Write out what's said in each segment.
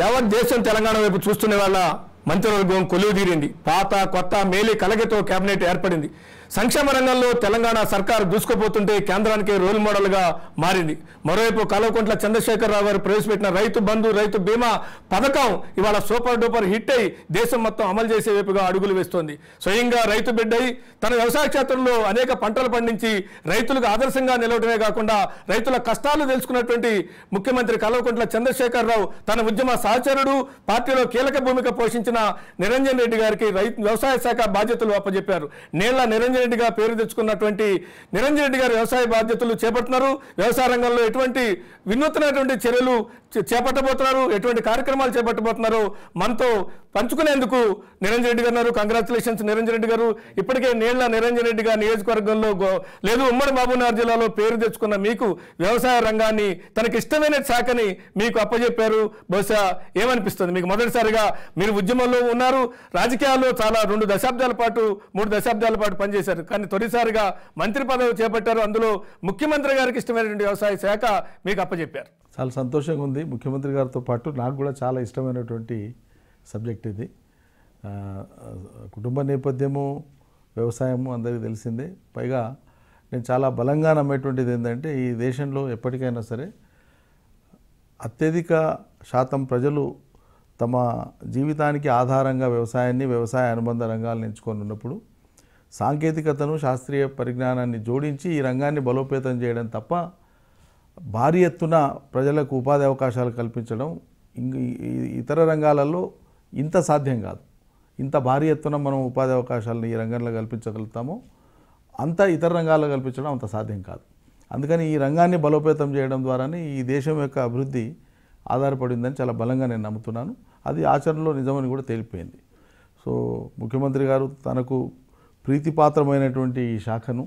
యావత్ దేశం తెలంగాణ వైపు చూస్తున్న వాళ్ళ మంత్రివర్గం కొలువుదీరింది. పాత కొత్త మేలి కలగతో కేబినెట్ ఏర్పడింది. సంక్షేమ రంగంలో తెలంగాణ సర్కారు దూసుకుపోతుంటే కేంద్రానికి రోల్ మోడల్గా మారింది. మరోవైపు కల్వకుంట్ల చంద్రశేఖరరావు గారు ప్రవేశపెట్టిన రైతు బంధు రైతు బీమా పథకం ఇవాళ సూపర్ డూపర్ హిట్ అయి దేశం మొత్తం అమలు చేసే వైపుగా అడుగులు వేస్తోంది. స్వయంగా రైతు బిడ్డై తన వ్యవసాయ క్షేత్రంలో అనేక పంటలు పండించి రైతులకు ఆదర్శంగా నిలవడమే కాకుండా రైతుల కష్టాలు తెలుసుకున్నటువంటి ముఖ్యమంత్రి కల్వకుంట్ల చంద్రశేఖరరావు తన ఉద్యమ సహచరుడు, పార్టీలో కీలక భూమిక పోషించిన నిరంజన్ రెడ్డి గారికి వ్యవసాయ శాఖ బాధ్యతలు అప్పచెప్పారు. నేళ్ల నిరంజన్ రెడ్డిగా పేరు తెచ్చుకున్నటువంటి నిరంజన్ రెడ్డి గారు వ్యవసాయ బాధ్యతలు చేపడుతున్నారు. వ్యవసాయ రంగంలో ఎటువంటి వినూత్నమైనటువంటి చర్యలు చేపట్టబోతున్నారు, ఎటువంటి కార్యక్రమాలు చేపట్టబోతున్నారు మనతో పంచుకునేందుకు నిరంజన్ రెడ్డి గారు. కంగ్రాచులేషన్స్ నిరంజన్ రెడ్డి గారు. ఇప్పటికే నేళ్ల నిరంజన్ రెడ్డి గారు నియోజకవర్గంలో లేదు ఉమ్మడి మహబూబ్నగర్ జిల్లాలో పేరు తెచ్చుకున్న మీకు వ్యవసాయ రంగాన్ని తనకి ఇష్టమైన శాఖని మీకు అప్పచెప్పారు. బహుశా ఏమనిపిస్తుంది మీకు? మొదటిసారిగా మీరు ఉద్యమంలో ఉన్నారు, రాజకీయాల్లో చాలా 2 దశాబ్దాల పాటు 3 దశాబ్దాల పాటు పనిచేశారు, కానీ తొలిసారిగా మంత్రి పదవి చేపట్టారు. అందులో ముఖ్యమంత్రి గారికి ఇష్టమైనటువంటి వ్యవసాయ శాఖ మీకు అప్పచెప్పారు. చాలా సంతోషంగా ఉంది. ముఖ్యమంత్రి గారితో పాటు నాకు కూడా చాలా ఇష్టమైనటువంటి సబ్జెక్ట్ ఇది. కుటుంబ నేపథ్యము, వ్యవసాయము అందరికీ తెలిసిందే. పైగా నేను చాలా బలంగా నమ్మేటువంటిది ఏంటంటే ఈ దేశంలో ఎప్పటికైనా సరే అత్యధిక శాతం ప్రజలు తమ జీవితానికి ఆధారంగా వ్యవసాయాన్ని, వ్యవసాయ అనుబంధ రంగాలను ఎంచుకొని ఉన్నప్పుడు సాంకేతికతను, శాస్త్రీయ పరిజ్ఞానాన్ని జోడించి ఈ రంగాన్ని బలోపేతం చేయడం తప్ప భారీ ఎత్తున ప్రజలకు ఉపాధి అవకాశాలు కల్పించడం ఇతర రంగాలలో ఇంత సాధ్యం కాదు. ఇంత భారీ ఎత్తున మనం ఉపాధి అవకాశాలను ఈ రంగంలో కల్పించగలుగుతామో అంత ఇతర రంగాల్లో కల్పించడం అంత సాధ్యం కాదు. అందుకని ఈ రంగాన్ని బలోపేతం చేయడం ద్వారానే ఈ దేశం యొక్క అభివృద్ధి ఆధారపడిందని చాలా బలంగా నేను నమ్ముతున్నాను. అది ఆచరణలో నిజమని కూడా తేలిపోయింది. సో ముఖ్యమంత్రి గారు తనకు ప్రీతిపాత్రమైనటువంటి ఈ శాఖను,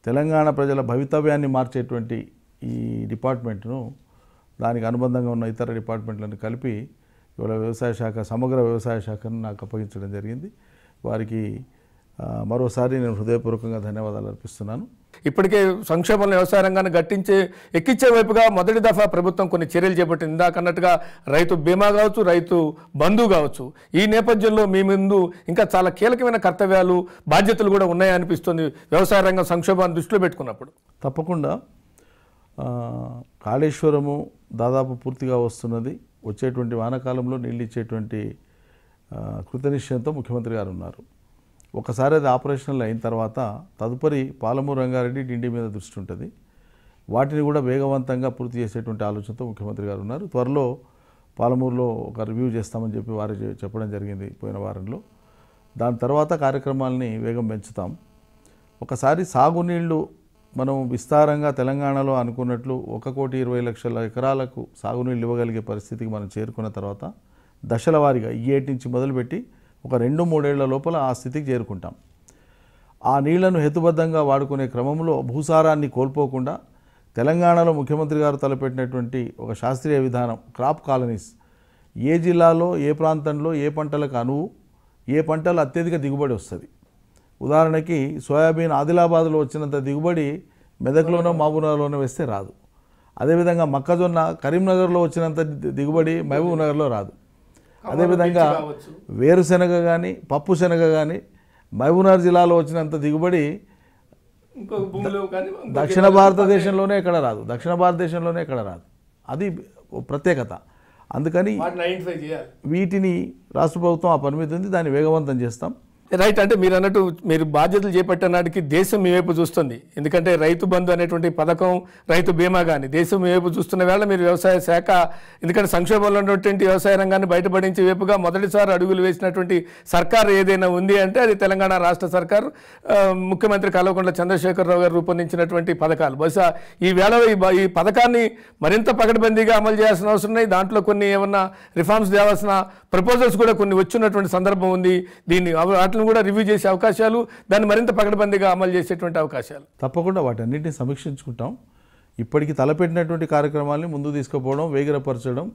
తెలంగాణ ప్రజల భవితవ్యాన్ని మార్చేటువంటి ఈ డిపార్ట్మెంట్ను దానికి అనుబంధంగా ఉన్న ఇతర డిపార్ట్మెంట్లను కలిపి ఇవాళ వ్యవసాయ శాఖ, సమగ్ర వ్యవసాయ శాఖను నాకు అప్పగించడం జరిగింది. వారికి మరోసారి నేను హృదయపూర్వకంగా ధన్యవాదాలు అర్పిస్తున్నాను. ఇప్పటికే సంక్షేమంలో వ్యవసాయ రంగాన్ని ఎక్కించే వైపుగా మొదటి దఫా ప్రభుత్వం కొన్ని చర్యలు చేపట్టింది. ఇందాకన్నట్టుగా రైతు బీమా కావచ్చు, రైతు బంధు కావచ్చు. ఈ నేపథ్యంలో మీ ముందు ఇంకా చాలా కీలకమైన కర్తవ్యాలు, బాధ్యతలు కూడా ఉన్నాయనిపిస్తుంది వ్యవసాయ రంగం సంక్షేమాన్ని దృష్టిలో పెట్టుకున్నప్పుడు. తప్పకుండా కాళేశ్వరము దాదాపు పూర్తిగా వస్తున్నది. వచ్చేటువంటి వానాకాలంలో నీళ్ళు ఇచ్చేటువంటి కృతనిశ్చయంతో ముఖ్యమంత్రి గారు ఉన్నారు. ఒకసారి అది ఆపరేషనల్ అయిన తర్వాత తదుపరి పాలమూరు రంగారెడ్డి, డిండి మీద దృష్టి ఉంటుంది. వాటిని కూడా వేగవంతంగా పూర్తి చేసేటువంటి ఆలోచనతో ముఖ్యమంత్రి గారు ఉన్నారు. త్వరలో పాలమూరులో ఒక రివ్యూ చేస్తామని చెప్పి వారు చెప్పడం జరిగింది పోయిన వారంలో. దాని తర్వాత కార్యక్రమాలని వేగం పెంచుతాం. ఒకసారి సాగునీళ్లు మనం విస్తారంగా తెలంగాణలో అనుకున్నట్లు 1,20,00,000 ఎకరాలకు సాగునీళ్ళు ఇవ్వగలిగే పరిస్థితికి మనం చేరుకున్న తర్వాత దశల వారీగా ఈ ఏటి నుంచి మొదలుపెట్టి ఒక 2-3 ఏళ్ల లోపల ఆ స్థితికి చేరుకుంటాం. ఆ నీళ్లను హేతుబద్ధంగా వాడుకునే క్రమంలో భూసారాన్ని కోల్పోకుండా తెలంగాణలో ముఖ్యమంత్రి గారు తలపెట్టినటువంటి ఒక శాస్త్రీయ విధానం క్రాప్ కాలనీస్, ఏ జిల్లాలో ఏ ప్రాంతంలో ఏ పంటలకు అనువు, ఏ పంటలు అత్యధిక దిగుబడి వస్తుంది. ఉదాహరణకి సోయాబీన్ ఆదిలాబాద్లో వచ్చినంత దిగుబడి మెదక్లోనో మహబూబ్నగర్లోనో వేస్తే రాదు. అదేవిధంగా మొక్కజొన్న కరీంనగర్లో వచ్చినంత దిగుబడి మహబూబ్నగర్లో రాదు. అదేవిధంగా వేరుశెనగ కానీ పప్పు శనగ కానీ మహబూబ్నగర్ జిల్లాలో వచ్చినంత దిగుబడి దక్షిణ భారతదేశంలోనే ఎక్కడ రాదు. అది ప్రత్యేకత. అందుకని వీటిని రాష్ట్ర ప్రభుత్వం ఆ పరిమితి ఉంది, దాన్ని వేగవంతం చేస్తాం. రైట్. అంటే మీరు అన్నట్టు మీరు బాధ్యతలు చేపట్టిన నాటికి దేశం మీ వైపు చూస్తుంది. ఎందుకంటే రైతు బంధు అనేటువంటి పథకం, రైతు బీమా కానీ దేశం మీ వైపు చూస్తున్న వేళ మీరు వ్యవసాయ శాఖ, ఎందుకంటే సంక్షోభంలో ఉన్నటువంటి వ్యవసాయ రంగాన్ని బయటపడించే వైపుగా మొదటిసారి అడుగులు వేసినటువంటి సర్కారు ఏదైనా ఉంది అంటే అది తెలంగాణ రాష్ట్ర సర్కారు, ముఖ్యమంత్రి కల్వకుంట్ల చంద్రశేఖరరావు గారు రూపొందించినటువంటి పథకాలు. బహుశా ఈ వేళ ఈ పథకాన్ని మరింత పకడ్బందీగా అమలు చేయాల్సిన అవసరం ఉన్నాయి. దాంట్లో కొన్ని ఏమన్నా రిఫార్మ్స్ తేవాల్సిన ప్రపోజల్స్ కూడా కొన్ని వచ్చినటువంటి సందర్భం ఉంది. దీన్ని వాటిని కూడా రివ్యూ చేసే అవకాశాలు, దాన్ని మరింత పకడ్బందీగా అమలు చేసేటువంటి అవకాశాలు తప్పకుండా వాటన్నింటినీ సమీక్షించుకుంటాం. ఇప్పటికి తలపెట్టినటువంటి కార్యక్రమాలని ముందు తీసుకుపోవడం, వేగిరపరచడం,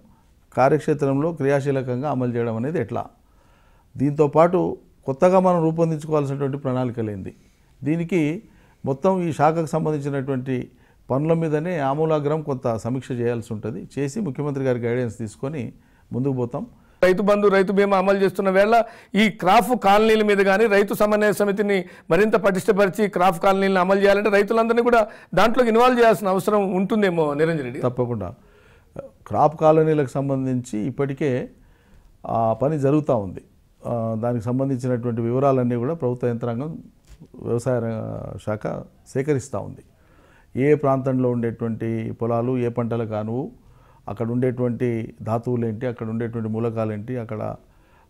కార్యక్షేత్రంలో క్రియాశీలకంగా అమలు చేయడం అనేది ఎట్లా, దీంతోపాటు కొత్తగా మనం రూపొందించుకోవాల్సినటువంటి ప్రణాళికలేంది, దీనికి మొత్తం ఈ శాఖకు సంబంధించినటువంటి పనుల మీదనే ఆమూలాగ్రం కొంత సమీక్ష చేయాల్సి ఉంటుంది. చేసి ముఖ్యమంత్రి గారి గైడెన్స్ తీసుకొని ముందుకు పోతాం. రైతు బంధు రైతు బీమా అమలు చేస్తున్న వేళ ఈ క్రాఫ్ కాలనీల మీద కానీ రైతు సమన్వయ సమితిని మరింత పటిష్టపరిచి క్రాఫ్ కాలనీలను అమలు చేయాలంటే రైతులందరినీ కూడా దాంట్లోకి ఇన్వాల్వ్ చేయాల్సిన అవసరం ఉంటుందేమో నిరంజన్ రెడ్డి. తప్పకుండా క్రాప్ కాలనీలకు సంబంధించి ఇప్పటికే పని జరుగుతూ ఉంది. దానికి సంబంధించినటువంటి వివరాలన్నీ కూడా ప్రభుత్వ యంత్రాంగం వ్యవసాయ శాఖ సేకరిస్తూ ఉంది. ఏ ప్రాంతంలో ఉండేటువంటి పొలాలు ఏ పంటలకు అనువు, అక్కడ ఉండేటువంటి ధాతువులు ఏంటి, అక్కడ ఉండేటువంటి మూలకాలు ఏంటి, అక్కడ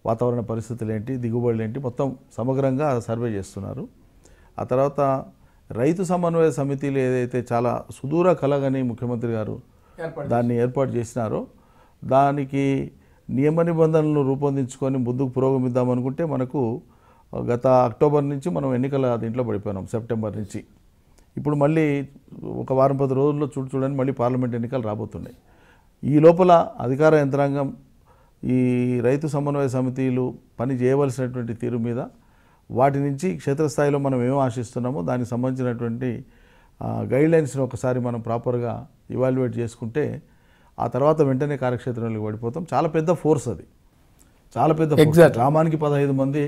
వాతావరణ పరిస్థితులు ఏంటి, దిగుబడులు ఏంటి, మొత్తం సమగ్రంగా సర్వే చేస్తున్నారు. ఆ తర్వాత రైతు సమన్వయ సమితిలు ఏదైతే చాలా సుదూర కలగని ముఖ్యమంత్రి గారు దాన్ని ఏర్పాటు చేసినారో దానికి నియమ నిబంధనలను రూపొందించుకొని ముందుకు పురోగమిద్దామనుకుంటే మనకు గత అక్టోబర్ నుంచి మనం ఎన్నికల దీంట్లో పడిపోయినాం, సెప్టెంబర్ నుంచి. ఇప్పుడు మళ్ళీ ఒక వారం 10 రోజుల్లో చూడండి మళ్ళీ పార్లమెంట్ ఎన్నికలు రాబోతున్నాయి. ఈ లోపల అధికార యంత్రాంగం ఈ రైతు సమన్వయ సమితిలు పని చేయవలసినటువంటి తీరు మీద వాటి నుంచి క్షేత్రస్థాయిలో మనం ఏం ఆశిస్తున్నామో దానికి సంబంధించినటువంటి గైడ్లైన్స్ని ఒకసారి మనం ప్రాపర్గా ఇవాల్యుయేట్ చేసుకుంటే ఆ తర్వాత వెంటనే కార్యక్షేత్రంలోకి పడిపోతాం. చాలా పెద్ద ఫోర్స్ అది, చాలా పెద్ద ఫోర్స్. గ్రామానికి 15 మంది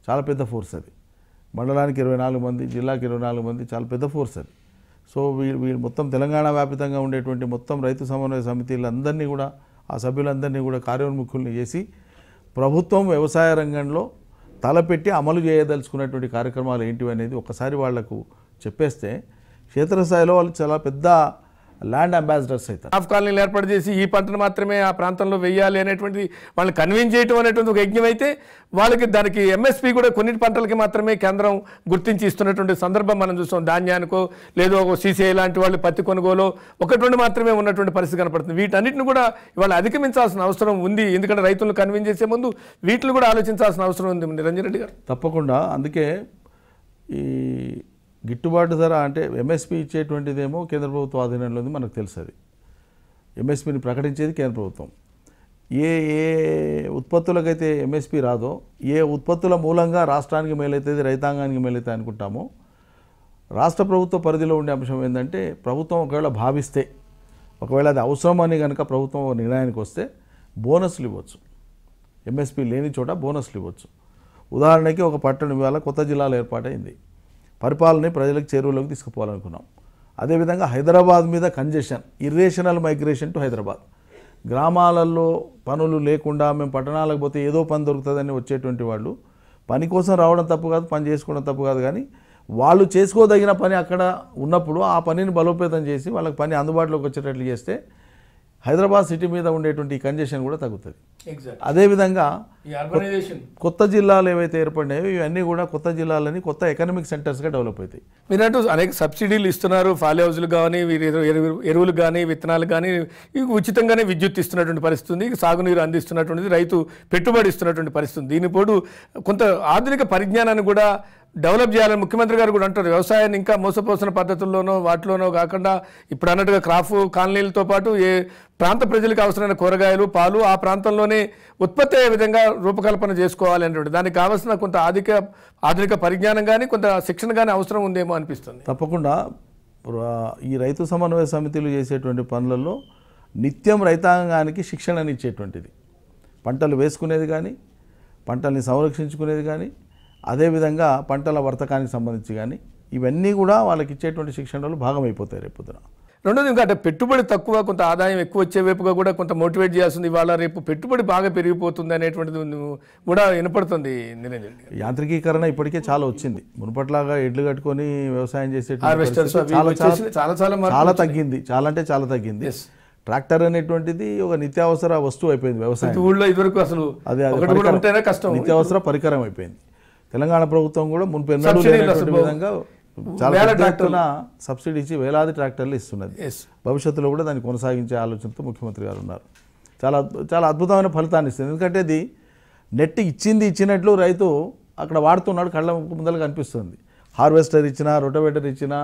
చాలా పెద్ద ఫోర్స్ అది, మండలానికి 24 మంది, జిల్లాకి 24 మంది, చాలా పెద్ద ఫోర్స్ అది. సో వీళ్ళు మొత్తం తెలంగాణ వ్యాప్తంగా ఉండేటువంటి మొత్తం రైతు సమన్వయ సమితిలందరినీ కూడా ఆ సభ్యులందరినీ కూడా కార్యోన్ముఖుల్ని చేసి ప్రభుత్వం వ్యవసాయ రంగంలో తలపెట్టి అమలు చేయదలుచుకున్నటువంటి కార్యక్రమాలు ఏంటివి అనేది ఒకసారి వాళ్లకు చెప్పేస్తే క్షేత్రస్థాయిలో వాళ్ళు చాలా పెద్ద ల్యాండ్ అంబాసిడర్స్ అవుతారు. క్రాఫ్ కాలనీలు ఏర్పాటు చేసి ఈ పంటను మాత్రమే ఆ ప్రాంతంలో వేయాలి అనేటువంటి వాళ్ళని కన్విన్స్ చేయడం అనేటువంటి ఒక యజ్ఞం అయితే వాళ్ళకి దానికి ఎంఎస్పీ కూడా కొన్ని పంటలకి మాత్రమే కేంద్రం గుర్తించి ఇస్తున్నటువంటి సందర్భం మనం చూస్తాం. ధాన్యానికో లేదో సీసీఐ లాంటి వాళ్ళు పత్తి కొనుగోలు 1-2 మాత్రమే ఉన్నటువంటి పరిస్థితి కనపడుతుంది. వీటన్నిటిని కూడా ఇవాళ అధిగమించాల్సిన అవసరం ఉంది. ఎందుకంటే రైతులను కన్విన్స్ చేసే ముందు వీటిని కూడా ఆలోచించాల్సిన అవసరం ఉంది నిరంజన్ రెడ్డి గారు. తప్పకుండా. అందుకే ఈ గిట్టుబాటు ధర అంటే ఎంఎస్పీ ఇచ్చేటువంటిదేమో కేంద్ర ప్రభుత్వ ఆధీనంలో ఉంది, మనకు తెలుసు. అది ఎంఎస్పీని ప్రకటించేది కేంద్ర ప్రభుత్వం. ఏ ఉత్పత్తులకైతే ఎంఎస్పీ రాదో, ఏ ఉత్పత్తుల మూలంగా రాష్ట్రానికి మేలైతుంది, రైతాంగానికి మేలైతే అనుకుంటామో, రాష్ట్ర ప్రభుత్వ పరిధిలో ఉండే అంశం ఏంటంటే ప్రభుత్వం ఒకవేళ భావిస్తే, ఒకవేళ అది అవసరమని కనుక ప్రభుత్వం నిర్ణయానికి వస్తే బోనస్లు ఇవ్వచ్చు. ఎంఎస్పీ లేని చోట బోనస్లు ఇవ్వచ్చు. ఉదాహరణకి ఒక పట్టణం ఇవాళ కొత్త జిల్లాలో ఏర్పాటైంది, పరిపాలనని ప్రజలకు చేరువలోకి తీసుకుపోవాలనుకున్నాం. అదేవిధంగా హైదరాబాద్ మీద congestion, irrational migration to Hyderabad. గ్రామాలలో పనులు లేకుండా మేము పట్టణాలకు పోతే ఏదో పని దొరుకుతుందని వచ్చేటువంటి వాళ్ళు పని కోసం రావడం తప్పు కాదు, పని చేసుకోవడం తప్పు కాదు, కానీ వాళ్ళు చేసుకోదగిన పని అక్కడ ఉన్నప్పుడు ఆ పనిని బలోపేతం చేసి వాళ్ళకి పని అందుబాటులోకి వచ్చేటట్లు చేస్తే హైదరాబాద్ సిటీ మీద ఉండేటువంటి కంజెషన్ కూడా తగ్గుతుంది. అదేవిధంగా కొత్త జిల్లాలు ఏవైతే ఏర్పడినాయో ఇవన్నీ కూడా కొత్త జిల్లాలని కొత్త ఎకనామిక్ సెంటర్స్గా డెవలప్ అవుతాయి. మీరంటూ అనేక సబ్సిడీలు ఇస్తున్నారు, ఫాల్ హౌస్లు కానీ ఎరువులు కానీ విత్తనాలు కానీ ఉచితంగానే విద్యుత్ ఇస్తున్నటువంటి పరిస్థితి ఉంది, సాగునీరు అందిస్తున్నటువంటిది, రైతు పెట్టుబడి ఇస్తున్నటువంటి పరిస్థితి ఉంది. దీనిపోడు కొంత ఆధునిక పరిజ్ఞానాన్ని కూడా డెవలప్ చేయాలని ముఖ్యమంత్రి గారు కూడా అంటారు. వ్యవసాయాన్ని ఇంకా మోసపోసిన పద్ధతుల్లోనో వాటిలోనో కాకుండా ఇప్పుడు అన్నట్టుగా క్రాఫ్ కాలనీలతో పాటు ఏ ప్రాంత ప్రజలకు అవసరమైన కూరగాయలు, పాలు ఆ ప్రాంతంలోనే ఉత్పత్తి అయ్యే విధంగా రూపకల్పన చేసుకోవాలి అనేటువంటి దానికి కావాల్సిన కొంత ఆధునిక పరిజ్ఞానం కానీ కొంత శిక్షణ కానీ అవసరం ఉందేమో అనిపిస్తుంది. తప్పకుండా ఈ రైతు సమన్వయ సమితిలు చేసేటువంటి పనులలో నిత్యం రైతాంగానికి శిక్షణనిచ్చేటువంటిది, పంటలు వేసుకునేది కానీ, పంటల్ని సంరక్షించుకునేది కానీ, అదేవిధంగా పంటల వర్తకానికి సంబంధించి కానీ ఇవన్నీ కూడా వాళ్ళకి ఇచ్చేటువంటి శిక్షణలో భాగమైపోతాయి రేపొద్దున. రెండోది ఇంకా అంటే పెట్టుబడి తక్కువ, కొంత ఆదాయం ఎక్కువ వచ్చే వైపుగా కూడా కొంత మోటివేట్ చేయాల్సింది. ఇవాళ రేపు పెట్టుబడి బాగా పెరిగిపోతుంది అనేటువంటిది కూడా వినపడుతుంది. నిరంజన్ యాంత్రికీకరణ ఇప్పటికే చాలా వచ్చింది. మునుపట్లాగా ఎడ్లు కట్టుకొని వ్యవసాయం చేసే చాలా తగ్గింది, చాలా అంటే చాలా తగ్గింది. ట్రాక్టర్ అనేటువంటిది ఒక నిత్యావసర వస్తువు అయిపోయింది వ్యవసాయం. ఊళ్ళో ఇదివరకు అసలు కష్టం, నిత్యావసర పరికరం అయిపోయింది. తెలంగాణ ప్రభుత్వం కూడా మున్పెన్నడూ లేనటువంటి విధంగా చాలా పెద్ద సబ్సిడీ ఇచ్చి వేలాది ట్రాక్టర్లు ఇస్తున్నది. భవిష్యత్తులో కూడా దాన్ని కొనసాగించే ఆలోచనతో ముఖ్యమంత్రి గారు ఉన్నారు. చాలా చాలా అద్భుతమైన ఫలితాన్ని ఇస్తుంది. ఎందుకంటే అది నెట్ ఇచ్చినట్లు రైతు అక్కడ వాడుతున్నాడు, కళ్ళ ముందరగా కనిపిస్తుంది. హార్వెస్టర్ ఇచ్చినా, రొటవేటర్ ఇచ్చినా,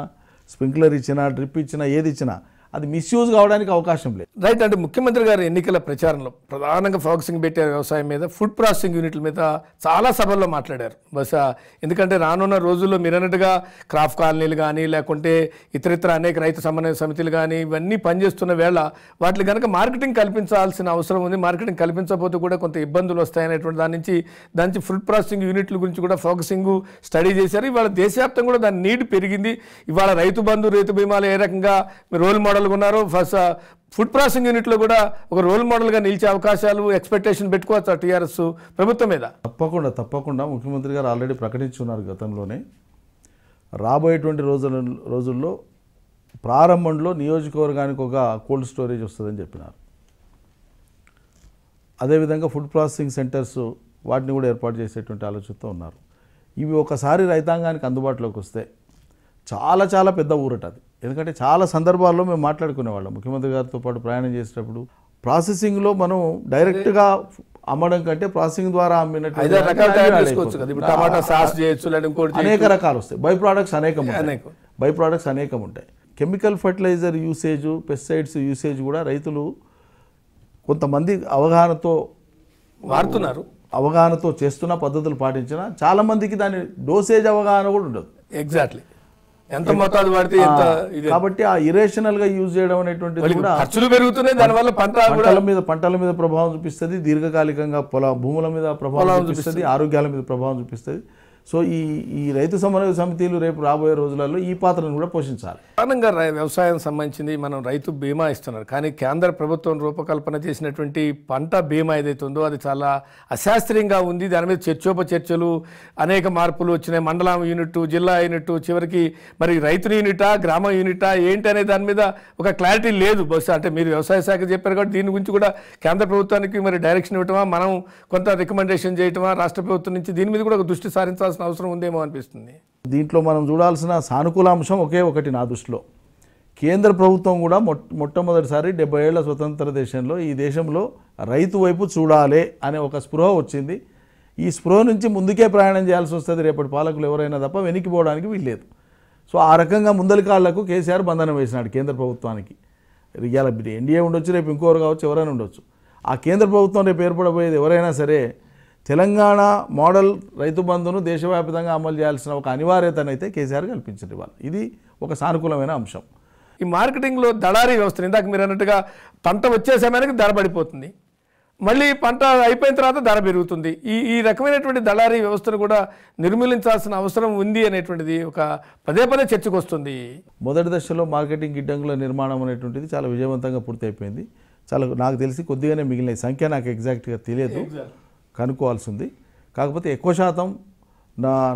స్ప్రింక్లర్ ఇచ్చినా, డ్రిప్ ఇచ్చినా, ఏది ఇచ్చినా అది మిస్యూజ్ కావడానికి అవకాశం లేదు. రైట్. అంటే ముఖ్యమంత్రి గారు ఎన్నికల ప్రచారంలో ప్రధానంగా ఫోకసింగ్ పెట్టారు వ్యవసాయం మీద, ఫుడ్ ప్రాసెసింగ్ యూనిట్ల మీద చాలా సభల్లో మాట్లాడారు బహుశా. ఎందుకంటే రానున్న రోజుల్లో మీరు అన్నట్టుగా క్రాఫ్ట్ కాలనీలు కానీ లేకుంటే ఇతరితర అనేక రైతు సమన్వయ సమితులు కానీ ఇవన్నీ పనిచేస్తున్న వేళ వాటికి కనుక మార్కెటింగ్ కల్పించాల్సిన అవసరం ఉంది. మార్కెటింగ్ కల్పించకపోతే కూడా కొంత ఇబ్బందులు వస్తాయనేటువంటి దాని నుంచి ఫుడ్ ప్రాసెసింగ్ యూనిట్ల గురించి కూడా ఫోకసింగ్ స్టడీ చేశారు. ఇవాళ దేశవ్యాప్తంగా కూడా దాని నీడ్ పెరిగింది. ఇవాళ రైతు బంధు రైతు బీమాలు ఏ రకంగా రోల్ మోడల్గా ఉన్నారో ఫుడ్ ప్రాసెసింగ్ యూనిట్లో కూడా ఒక రోల్ మోడల్గా నిలిచే అవకాశాలు ఎక్స్పెక్టేషన్ పెట్టుకోవచ్చు టీఆర్ఎస్ ప్రభుత్వం మీద. తప్పకుండా ముఖ్యమంత్రి గారు ఆల్రెడీ ప్రకటించున్నారు గతంలోనే. రాబోయేటువంటి రోజుల్లో ప్రారంభంలో నియోజకవర్గానికి ఒక కోల్డ్ స్టోరేజ్ వస్తుందని చెప్పినారు. అదేవిధంగా ఫుడ్ ప్రాసెసింగ్ సెంటర్స్ వాటిని కూడా ఏర్పాటు చేసేటువంటి ఆలోచనతో ఉన్నారు. ఇవి ఒకసారి రైతాంగానికి అందుబాటులోకి వస్తే చాలా చాలా పెద్ద ఊరట అది. ఎందుకంటే చాలా సందర్భాల్లో మేము మాట్లాడుకునేవాళ్ళం ముఖ్యమంత్రి గారితో పాటు ప్రయాణం చేసేటప్పుడు. ప్రాసెసింగ్లో మనం డైరెక్ట్గా అమ్మడం కంటే ప్రాసెసింగ్ ద్వారా అమ్మినట్టు అనేక రకాలు వస్తాయి. బై ప్రోడక్ట్స్ అనేకం ఉంటాయి. Chemical fertiliser usage, pesticides usage కూడా రైతులు కొంతమంది అవగాహనతో చేస్తున్న పద్ధతులు పాటించిన చాలా మందికి దాని డోసేజ్ అవగాహన కూడా ఉండదు. ఎగ్జాక్ట్లీ ఎంత మోతాదు వాడితే కాబట్టి ఆ ఇరేషనల్ గా యూజ్ చేయడం అనేటువంటిది కూడా ఖర్చులు పెరుగుతున్నాయి. దానివల్ల పంటల మీద ప్రభావం చూపిస్తుంది, దీర్ఘకాలికంగా భూముల మీద ప్రభావం చూపిస్తుంది, ఆరోగ్యాల మీద ప్రభావం చూపిస్తుంది. సో ఈ రైతు సమన్వయ సమితిలు రేపు రాబోయే రోజులలో ఈ పాత్రను కూడా పోషించాలి. ప్రధానంగా వ్యవసాయం సంబంధించింది మనం రైతు బీమా ఇస్తున్నారు, కానీ కేంద్ర ప్రభుత్వం రూపకల్పన చేసినటువంటి పంట బీమా ఏదైతే ఉందో అది చాలా అశాస్త్రీయంగా ఉంది. దాని మీద చర్చలు అనేక మార్పులు వచ్చినాయి. మండలం యూనిట్, జిల్లా యూనిట్, చివరికి మరి రైతు యూనిటా గ్రామ యూనిటా ఏంటి అనే దాని మీద ఒక క్లారిటీ లేదు బహుశా. అంటే మీరు వ్యవసాయ శాఖ చెప్పారు కాబట్టి దీని గురించి కూడా కేంద్ర ప్రభుత్వానికి మరి డైరెక్షన్ ఇవ్వటమా, మనం కొంత రికమెండేషన్ చేయటమా రాష్ట్ర ప్రభుత్వం నుంచి, దీని మీద కూడా ఒక దృష్టి సారించాల్సిన అవసరం ఉందేమో అనిపిస్తుంది. దీంట్లో మనం చూడాల్సిన సానుకూల అంశం ఒకే ఒకటి నా దృష్టిలో. కేంద్ర ప్రభుత్వం కూడా మొట్టమొదటిసారి 70 ఏళ్ల స్వతంత్ర దేశంలో ఈ దేశంలో రైతు వైపు చూడాలి అనే ఒక స్పృహ వచ్చింది. ఈ స్పృహ నుంచి ముందుకే ప్రయాణం చేయాల్సి వస్తుంది రేపటి పాలకులు ఎవరైనా తప్ప వెనక్కిపోవడానికి వీల్లేదు. సో ఆ రకంగా ముందలి కాళ్లకు కేసీఆర్ బంధనం వేసినాడు కేంద్ర ప్రభుత్వానికి. ఇవాళ ఎన్డీఏ ఉండొచ్చు, రేపు ఇంకోరు కావచ్చు, ఎవరైనా ఉండొచ్చు. ఆ కేంద్ర ప్రభుత్వం రేపు ఏర్పడబోయేది ఎవరైనా సరే తెలంగాణ మోడల్ రైతు బంధును దేశవ్యాప్తంగా అమలు చేయాల్సిన ఒక అనివార్యతనైతే కేసీఆర్ కల్పించింది వాళ్ళు. ఇది ఒక సానుకూలమైన అంశం. ఈ మార్కెటింగ్లో దళారీ వ్యవస్థ, ఇందాక మీరు అన్నట్టుగా పంట వచ్చే సమయానికి ధర పడిపోతుంది, మళ్ళీ పంట అయిపోయిన తర్వాత ధర పెరుగుతుంది. ఈ రకమైనటువంటి దళారీ వ్యవస్థను కూడా నిర్మూలించాల్సిన అవసరం ఉంది అనేటువంటిది ఒక పదే చర్చకు వస్తుంది. మొదటి దశలో మార్కెటింగ్ గిడ్డంగుల నిర్మాణం అనేటువంటిది చాలా విజయవంతంగా పూర్తి అయిపోయింది. చాలా నాకు తెలిసి కొద్దిగానే మిగిలిన సంఖ్య నాకు ఎగ్జాక్ట్గా తెలియదు, కనుక్కోవాల్సి ఉంది. కాకపోతే ఎక్కువ శాతం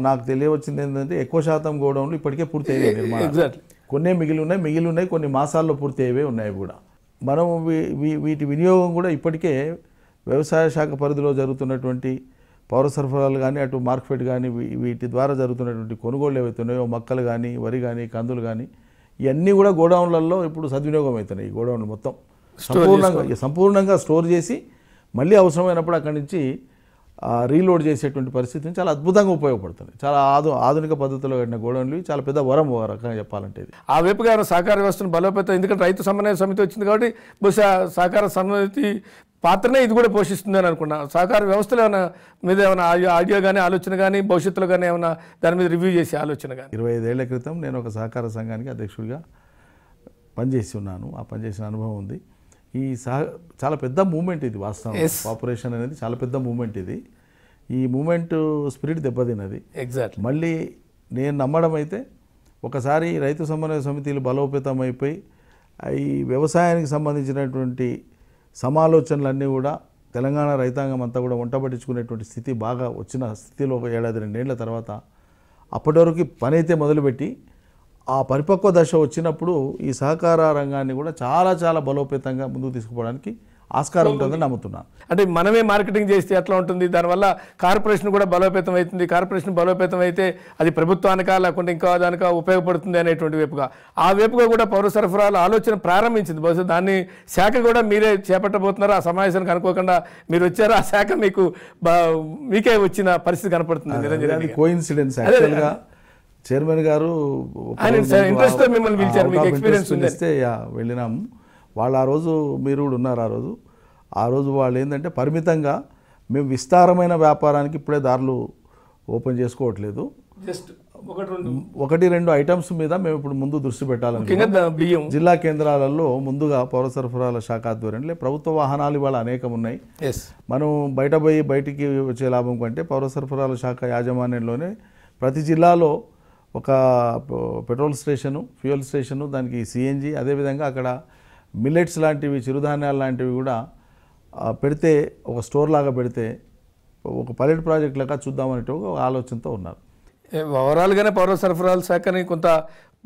నాకు తెలియవచ్చింది ఏంటంటే ఎక్కువ శాతం గోడౌన్లు ఇప్పటికే పూర్తి అయ్యాయి నిర్మాణం. కొన్ని మిగిలి ఉన్నాయి, కొన్ని మాసాల్లో పూర్తి అయ్యే ఉన్నాయి కూడా. మనం వీటి వినియోగం కూడా ఇప్పటికే వ్యవసాయ శాఖ పరిధిలో జరుగుతున్నటువంటి పౌర సరఫరాలు కానీ అటు మార్కెట్ కానీ వీటి ద్వారా జరుగుతున్నటువంటి కొనుగోళ్ళు ఏవైతే ఉన్నాయో మొక్కలు కానీ వరి కానీ కందులు కానీ ఇవన్నీ కూడా గోడౌన్లలో ఇప్పుడు సద్వినియోగం అవుతున్నాయి. ఈ గోడౌన్లు మొత్తం సంపూర్ణంగా స్టోర్ చేసి మళ్ళీ అవసరమైనప్పుడు అక్కడి నుంచి రీలోడ్ చేసేటువంటి పరిస్థితిని చాలా అద్భుతంగా ఉపయోగపడుతుంది. చాలా ఆధునిక పద్ధతిలో కట్టిన గోడౌన్లు చాలా పెద్ద వరం రకంగా చెప్పాలంటే. ఇది ఆ వైపుగా సహకార వ్యవస్థను బలోపేతం, ఎందుకంటే రైతు సమన్వయ సమితి వచ్చింది కాబట్టి బహుశా సహకార సమితి పాత్రనే ఇది కూడా పోషిస్తుంది అని అనుకున్నా. సహకార వ్యవస్థలో ఏమైనా ఆడియో కానీ ఆలోచన కానీ భవిష్యత్తులో కానీ ఏమైనా దాని మీద రివ్యూ చేసే ఆలోచన కానీ? 25 ఏళ్ల క్రితం నేను ఒక సహకార సంఘానికి అధ్యక్షుడిగా పనిచేసి ఉన్నాను. ఆ పనిచేసిన అనుభవం ఉంది. చాలా పెద్ద మూమెంట్ ఇది. వాస్తవం పాపులేషన్ అనేది చాలా పెద్ద మూమెంట్ ఇది. ఈ మూమెంట్ స్పిరిట్ దెబ్బతిన్నది. ఎగ్జాక్ట్లీ. మళ్ళీ నేను నమ్మడం అయితే ఒకసారి రైతు సమన్వయ సమితిలు బలోపేతం అయిపోయి ఈ వ్యవసాయానికి సంబంధించినటువంటి సమాలోచనలన్నీ కూడా తెలంగాణ రైతాంగం అంతా కూడా వంట పట్టించుకునేటువంటి స్థితి బాగా వచ్చిన స్థితిలో 1 ఏడాది 2 ఏళ్ల తర్వాత అప్పటి వరకు పని అయితే మొదలుపెట్టి ఆ పరిపక్వ దశ వచ్చినప్పుడు ఈ సహకార రంగాన్ని కూడా చాలా చాలా బలోపేతంగా ముందుకు తీసుకుపోవడానికి ఆస్కారం ఉంటుందని నమ్ముతున్నాను. అంటే మనమే మార్కెటింగ్ చేస్తే ఎట్లా ఉంటుంది, దానివల్ల కార్పొరేషన్ కూడా బలోపేతం అవుతుంది. కార్పొరేషన్ బలోపేతం అయితే అది ప్రభుత్వానికా లేకుంటే ఇంకా దానికా ఉపయోగపడుతుంది అనేటువంటి వైపుగా ఆ వైపుగా కూడా పౌర సరఫరాల ఆలోచన ప్రారంభించింది. బహుశా దాన్ని శాఖ కూడా మీరే చేపట్టబోతున్నారు. ఆ సమావేశానికి అనుకోకుండా మీరు వచ్చారు, ఆ శాఖ మీకే వచ్చిన పరిస్థితి కనపడుతుంది. కోఇన్సిడెన్స్. యాక్చువల్గా చైర్మన్ గారు ఆయన interest తో మిమ్మల్ని పిలిచారు, మీకు experience ఉందని. ఇస్తే వెళ్ళినాము. వాళ్ళు ఆ రోజు మీరు కూడా ఉన్నారు. ఆ రోజు వాళ్ళు ఏంటంటే పరిమితంగా మేము విస్తారమైన వ్యాపారానికి ఇప్పుడే దారులు ఓపెన్ చేసుకోవట్లేదు, జస్ట్ ఒకటి ఒకటి రెండు ఐటమ్స్ మీద మేము ఇప్పుడు ముందు దృష్టి పెట్టాలని ముఖ్యంగా బియ్యం జిల్లా కేంద్రాలలో ముందుగా పౌర సరఫరాల శాఖ ఆధ్వర్యంలో ప్రభుత్వ వాహనాలు ఇవాళ అనేకం ఉన్నాయి. మనం బయటికి వచ్చే లాభం కంటే పౌర సరఫరాల శాఖ యాజమాన్యంలోనే ప్రతి జిల్లాలో ఒక పెట్రోల్ స్టేషను, ఫ్యూయల్ స్టేషను, దానికి సిఎన్జి, అదేవిధంగా అక్కడ మిల్లెట్స్ లాంటివి, చిరుధాన్యాలు లాంటివి కూడా పెడితే ఒక స్టోర్ లాగా పెడితే ఒక పైలట్ ప్రాజెక్ట్ లాగా చూద్దామనే ఒక ఆలోచనతో ఉన్నారు. ఓవరాల్గానే పౌర సరఫరాల శాఖని కొంత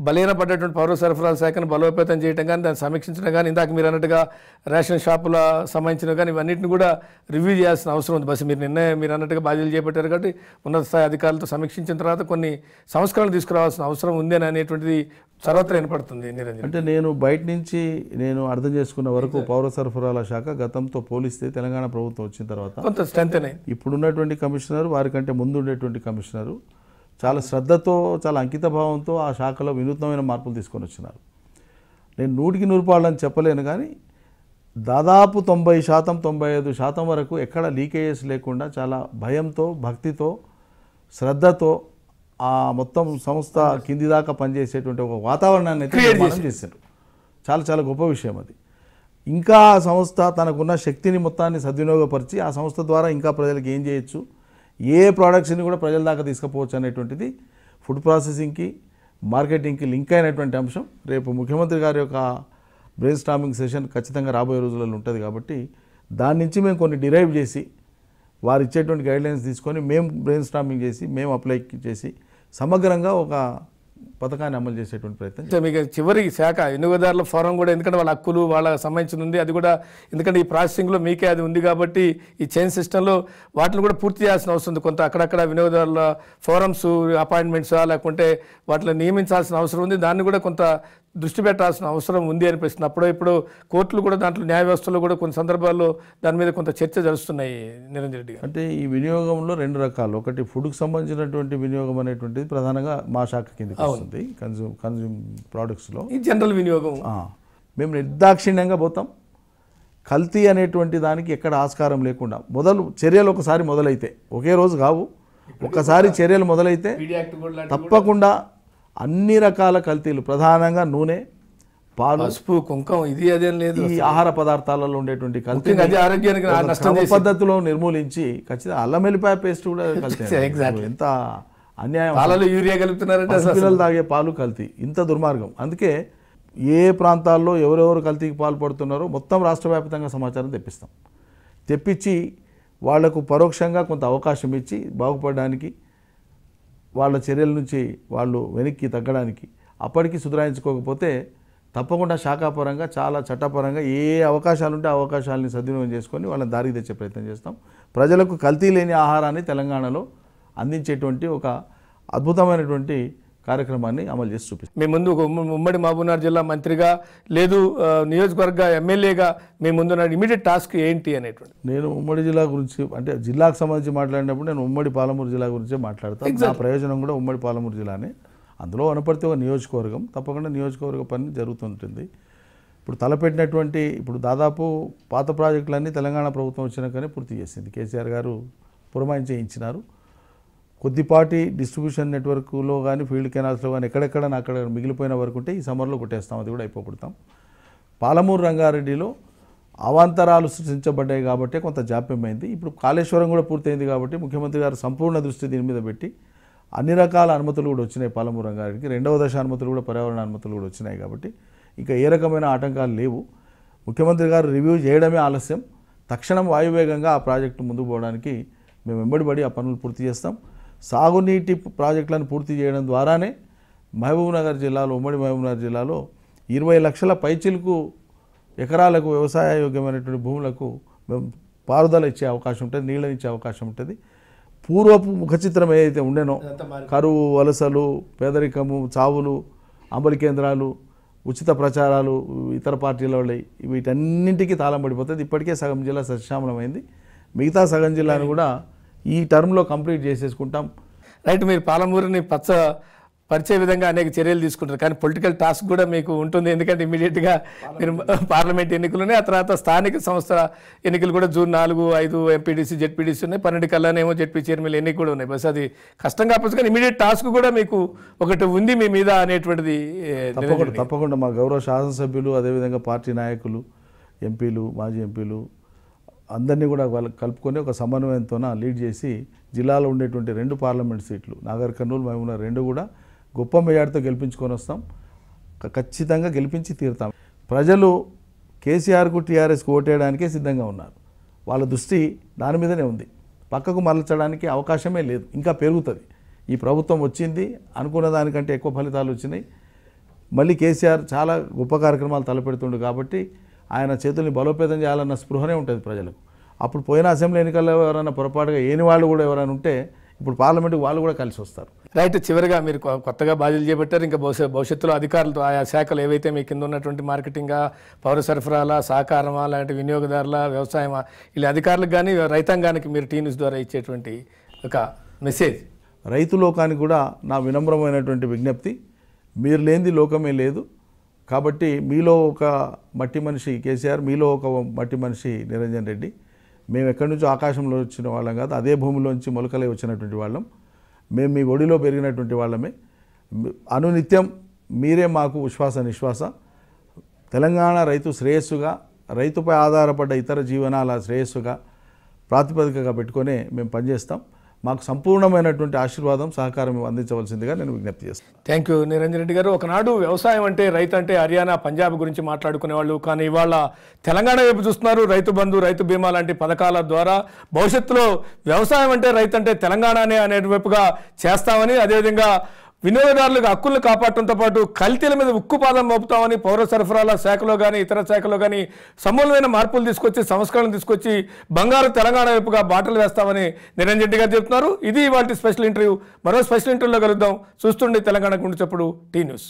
బలహీనపడ్డటువంటి పౌర సరఫరాల శాఖను బలోపేతం చేయడం కానీ, దాన్ని సమీక్షించడం కానీ, ఇందాక మీరు అన్నట్టుగా రేషన్ షాపుల సంబంధించిన కానీ ఇవన్నింటిని కూడా రివ్యూ చేయాల్సిన అవసరం ఉంది. బస్ మీరు అన్నట్టుగా బాధ్యతలు చేపట్టారు కాబట్టి ఉన్నత స్థాయి అధికారులతో సమీక్షించిన తర్వాత కొన్ని సంస్కరణలు తీసుకురావాల్సిన అవసరం ఉంది అని అనేటువంటిది సర్వత్రా వినపడుతుంది. నిరంజన్ అంటే నేను బయట నుంచి అర్థం చేసుకున్న వరకు పౌర సరఫరాల శాఖ గతంతో పోలిస్తే తెలంగాణ ప్రభుత్వం వచ్చిన తర్వాత కొంత స్ట్రెంత్ అయినాయి. ఇప్పుడున్నటువంటి కమిషనర్ వారికంటే ముందు ఉండేటువంటి కమిషనరు చాలా శ్రద్ధతో, చాలా అంకిత భావంతో ఆ శాఖలో వినూత్నమైన మార్పులు తీసుకొని వచ్చినారు. నేను 100కి 100 అని చెప్పలేను, కానీ దాదాపు 90%, 95% వరకు ఎక్కడ లీకేజెస్ లేకుండా చాలా భయంతో, భక్తితో, శ్రద్ధతో ఆ మొత్తం సంస్థ కింది దాకా పనిచేసేటువంటి ఒక వాతావరణాన్ని నిర్మాణం చేశారు. చాలా చాలా గొప్ప విషయం అది. ఇంకా ఆ సంస్థ తనకున్న శక్తిని మొత్తాన్ని సద్వినియోగపరిచి ఆ సంస్థ ద్వారా ఇంకా ప్రజలకు ఏం చేయొచ్చు, ఏ ప్రోడక్ట్స్ని కూడా ప్రజల దాకా తీసుకుపోవచ్చు అనేటువంటిది ఫుడ్ ప్రాసెసింగ్కి, మార్కెటింగ్కి లింక్ అయినటువంటి అంశం. రేపు ముఖ్యమంత్రి గారి యొక్క బ్రెయిన్ స్టార్మింగ్ సెషన్ ఖచ్చితంగా రాబోయే రోజులలో ఉంటుంది కాబట్టి దాని నుంచి మేము కొన్ని డిరైవ్ చేసి వారు ఇచ్చేటువంటి గైడ్లైన్స్ తీసుకొని మేము బ్రెయిన్ స్టార్మింగ్ చేసి మేము అప్లై చేసి సమగ్రంగా ఒక పథకాన్ని అమలు చేసేటువంటి ప్రయత్నం. మీకు చివరి శాఖ వినియోగదారుల ఫోరం కూడా, ఎందుకంటే వాళ్ళ హక్కులు వాళ్ళ సంబంధించిన ఉంది, అది కూడా ఎందుకంటే ఈ ప్రాసెసింగ్లో మీకే అది ఉంది కాబట్టి ఈ చైన్ సిస్టంలో వాటిని కూడా పూర్తి చేయాల్సిన అవసరం ఉంది. కొంత అక్కడక్కడ వినియోగదారుల ఫోరమ్స్, అపాయింట్మెంట్సా లేకుంటే వాటిని నియమించాల్సిన అవసరం ఉంది. దాన్ని కూడా కొంత దృష్టి పెట్టాల్సిన అవసరం ఉంది అనిపిస్తుంది. ఇప్పుడు కోర్టులు కూడా దాంట్లో న్యాయ వ్యవస్థలో కూడా కొన్ని సందర్భాల్లో దాని మీద కొంత చర్చ జరుస్తున్నాయి. నిరంజన్ రెడ్డి గారు, అంటే ఈ వినియోగంలో 2 రకాలు. ఒకటి ఫుడ్కి సంబంధించినటువంటి వినియోగం అనేటువంటిది ప్రధానంగా మా శాఖ కిందకి వస్తుంది. కన్జ్యూమ్ ప్రోడక్ట్స్లో ఈ జనరల్ వినియోగం మేము నిర్దాక్షిణ్యంగా పోతాం. కల్తీ అనేటువంటి దానికి ఎక్కడ ఆస్కారం లేకుండా చర్యలు ఒకసారి మొదలైతే, ఒకే రోజు కావు, ఒకసారి చర్యలు మొదలైతే తప్పకుండా అన్ని రకాల కల్తీలు, ప్రధానంగా నూనె, పాలు, పసుపు, కుంకం, ఇది అదేం లేదు, ఈ ఆహార పదార్థాలలో ఉండేటువంటి కల్తీ ఆరోగ్యానికి పద్ధతిలో నిర్మూలించి ఖచ్చితంగా అల్లం వెల్లిపాయ పేస్ట్ కూడా కల్తీ. ఎంత అన్యాయం! పాలలో యూరియా కలుపుతున్నారంటే పిల్లలు తాగే పాలు కల్తీ, ఇంత దుర్మార్గం. అందుకే ఏ ప్రాంతాల్లో ఎవరెవరు కల్తీకి పాల్పడుతున్నారో మొత్తం రాష్ట్ర వ్యాప్తంగా సమాచారం తెప్పించి వాళ్లకు పరోక్షంగా కొంత అవకాశం ఇచ్చి బాగుపడడానికి, వాళ్ళ చర్యల నుంచి వాళ్ళు వెనక్కి తగ్గడానికి, అప్పటికి సుధరాయించుకోకపోతే తప్పకుండా శాఖాపరంగా, చాలా చట్టపరంగా ఏ అవకాశాలు ఉంటే అవకాశాలని సద్వినియోగం చేసుకొని వాళ్ళని దారికి తెచ్చే ప్రయత్నం చేస్తాం. ప్రజలకు కల్తీ లేని ఆహారాన్ని తెలంగాణలో అందించేటువంటి ఒక అద్భుతమైనటువంటి కార్యక్రమాన్ని అమలు చేసి చూపిస్తాం. మీ ముందు ఉమ్మడి మహబూబ్నగర్ జిల్లా మంత్రిగా లేదు, నియోజకవర్గ ఎమ్మెల్యేగా మీ ముందు ఇమీడియట్ టాస్క్ ఏంటి అనేటువంటి? నేను ఉమ్మడి జిల్లా గురించి, అంటే జిల్లాకు సంబంధించి మాట్లాడినప్పుడు నేను ఉమ్మడి పాలమూరు జిల్లా గురించే మాట్లాడతాను. నా ప్రయోజనం కూడా ఉమ్మడి పాలమూరు జిల్లానే. అందులో వనపర్తి ఒక నియోజకవర్గం, తప్పకుండా నియోజకవర్గ పని జరుగుతుంటుంది. ఇప్పుడు తలపెట్టినటువంటి, ఇప్పుడు దాదాపు పాత ప్రాజెక్టులన్నీ తెలంగాణ ప్రభుత్వం వచ్చినాకనే పూర్తి చేసింది. కేసీఆర్ గారు పురమాయించేయించినారు. కొద్దిపాటి డిస్ట్రిబ్యూషన్ నెట్వర్క్లో కానీ, ఫీల్డ్ కెనాల్స్లో కానీ ఎక్కడెక్కడ అక్కడ మిగిలిపోయిన వరకు ఉంటే ఈ సమ్మర్లో కొట్టేస్తాం, అది కూడా అయిపోగొడతాం. పాలమూరు రంగారెడ్డిలో అవాంతరాలు సృష్టించబడ్డాయి కాబట్టి కొంత జాప్యమైంది. ఇప్పుడు కాళేశ్వరం కూడా పూర్తయింది కాబట్టి ముఖ్యమంత్రి గారు సంపూర్ణ దృష్టి దీని మీద పెట్టి అన్ని రకాల అనుమతులు కూడా వచ్చినాయి పాలమూరు రంగారెడ్డికి. 2వ దశ అనుమతులు కూడా, పర్యావరణ అనుమతులు కూడా వచ్చినాయి కాబట్టి ఇంకా ఏ రకమైన ఆటంకాలు లేవు. ముఖ్యమంత్రి గారు రివ్యూ చేయడమే ఆలస్యం. తక్షణం వాయువేగంగా ఆ ప్రాజెక్టు ముందుకు పోవడానికి మేము వెంబడిపడి ఆ పనులు పూర్తి చేస్తాం. సాగునీటి ప్రాజెక్టులను పూర్తి చేయడం ద్వారానే మహబూబ్నగర్ జిల్లాలో, ఉమ్మడి మహబూబ్నగర్ జిల్లాలో 20 లక్షల పైచిలకు ఎకరాలకు వ్యవసాయ యోగ్యమైనటువంటి భూములకు మేము పారుదల ఇచ్చే అవకాశం ఉంటుంది, నీళ్ళని ఇచ్చే అవకాశం ఉంటుంది. పూర్వపు ముఖ చిత్రం ఏదైతే ఉండేనో, కరువు, వలసలు, పేదరికము, చావులు, అంబలి కేంద్రాలు, ఉచిత ప్రచారాలు, ఇతర పార్టీల వాళ్ళ వీటన్నింటికీ తాళం పడిపోతుంది. ఇప్పటికే సగం జిల్లా సస్యశ్యామలమైంది. మిగతా సగం జిల్లాను కూడా ఈ టర్మ్లో కంప్లీట్ చేసేసుకుంటాం. రైట్, మీరు పాలమూరుని పరిచే విధంగా అనేక చర్యలు తీసుకుంటారు. కానీ పొలిటికల్ టాస్క్ కూడా మీకు ఉంటుంది. ఎందుకంటే ఇమీడియట్గా మీరు పార్లమెంట్ ఎన్నికలు ఉన్నాయి, ఆ తర్వాత స్థానిక సంస్థల ఎన్నికలు కూడా జూన్ 4, 5 ఎంపీడీసీ జెడ్పీడీసీ ఉన్నాయి, 12 కల్లానేమో జెడ్పీ చైర్మన్ ఎన్నిక కూడా ఉన్నాయి. బస్ అది కష్టం కాకపోతే కానీ ఇమీడియట్ టాస్క్ కూడా మీకు ఒకటి ఉంది మీ మీద అనేటువంటిది. తప్పకుండా మా గౌరవ శాసనసభ్యులు అదేవిధంగా పార్టీ నాయకులు, ఎంపీలు, మాజీ ఎంపీలు అందరినీ కూడా వాళ్ళు కలుపుకొని ఒక సమన్వయంతో లీడ్ చేసి జిల్లాలో ఉండేటువంటి 2 పార్లమెంట్ సీట్లు నాగర్ కర్నూలు, మహబూబ్నగర్ 2 కూడా గొప్ప మెజార్టీతో గెలిపించుకొని వస్తాం. ఖచ్చితంగా గెలిపించి తీరుతాం. ప్రజలు కేసీఆర్కు టీఆర్ఎస్కు ఓటేయడానికే సిద్ధంగా ఉన్నారు. వాళ్ళ దృష్టి దాని మీదనే ఉంది. పక్కకు మరల్చడానికి అవకాశమే లేదు. ఇంకా పెరుగుతుంది. ఈ ప్రభుత్వం వచ్చింది, అనుకున్న దానికంటే ఎక్కువ ఫలితాలు వచ్చినాయి. మళ్ళీ కేసీఆర్ చాలా గొప్ప కార్యక్రమాలు తలపెడుతుండు కాబట్టి ఆయన చేతుల్ని బలోపేతం చేయాలన్న స్పృహనే ఉంటుంది ప్రజలకు. అప్పుడు పోయిన అసెంబ్లీ ఎన్నికల్లో ఎవరైనా పొరపాటుగా ఏని వాళ్ళు కూడా ఎవరైనా ఉంటే ఇప్పుడు పార్లమెంట్కి వాళ్ళు కూడా కలిసి వస్తారు. రైట్. చివరిగా మీరు కొత్తగా బాధ్యతలు చేపట్టారు. ఇంకా భవిష్యత్తులో అధికారులతో ఆయా శాఖలు ఏవైతే మీ కింద ఉన్నటువంటి మార్కెటింగ్, పౌర సరఫరాల, సహకారమా, లాంటి వినియోగదారుల, వ్యవసాయమా, ఇలా అధికారులకు కానీ రైతాంగానికి మీరు టీ న్యూస్ ద్వారా ఇచ్చేటువంటి ఒక మెసేజ్. రైతు లోకానికి కూడా నా వినమ్రమైనటువంటి విజ్ఞప్తి, మీరు లేనిది లోకమే లేదు. కాబట్టి మీలో ఒక మట్టి మనిషి కేసీఆర్, మీలో ఒక మట్టి మనిషి నిరంజన్ రెడ్డి. మేము ఎక్కడి నుంచో ఆకాశంలో వచ్చిన వాళ్ళం కాదు, అదే భూమిలోంచి మొలకలే వచ్చినటువంటి వాళ్ళం. మేము మీ ఒడిలో పెరిగినటువంటి వాళ్ళమే. అనునిత్యం మీరే మాకు ఉశ్వాస నిశ్వాస. తెలంగాణ రైతు శ్రేయస్సుగా, రైతుపై ఆధారపడ్డ ఇతర జీవనాల శ్రేయస్సుగా ప్రాతిపదికగా పెట్టుకొని మేము పనిచేస్తాం. మాకు సంపూర్ణమైనటువంటి ఆశీర్వాదం, సహకారం అందించవలసిందిగా నేను విజ్ఞప్తి చేస్తాను. థ్యాంక్ యూ నిరంజన్ రెడ్డి గారు. ఒకనాడు వ్యవసాయం అంటే, రైతు అంటే హర్యానా, పంజాబ్ గురించి మాట్లాడుకునేవాళ్ళు. కానీ ఇవాళ తెలంగాణ వైపు చూస్తున్నారు. రైతు బంధు, రైతు బీమా లాంటి పథకాల ద్వారా భవిష్యత్తులో వ్యవసాయం అంటే, రైతు అంటే తెలంగాణనే అనే వైపుగా చేస్తామని, అదేవిధంగా వినియోగదారులకు హక్కులను కాపాడటంతో పాటు కల్తీల మీద ఉక్కుపాదం మోపుతామని, పౌర సరఫరాల శాఖలో కానీ ఇతర శాఖలో కానీ సమూలమైన మార్పులు తీసుకొచ్చి, సంస్కరణలు తీసుకొచ్చి బంగారు తెలంగాణ వైపుగా బాటలు వేస్తామని నిరంజన్ రెడ్డి గారు చెప్తున్నారు. ఇది ఇవాళ స్పెషల్ ఇంటర్వ్యూ. మరో స్పెషల్ ఇంటర్వ్యూలో కలుద్దాం. చూస్తుండే తెలంగాణ గుండె చప్పుడు టీ న్యూస్.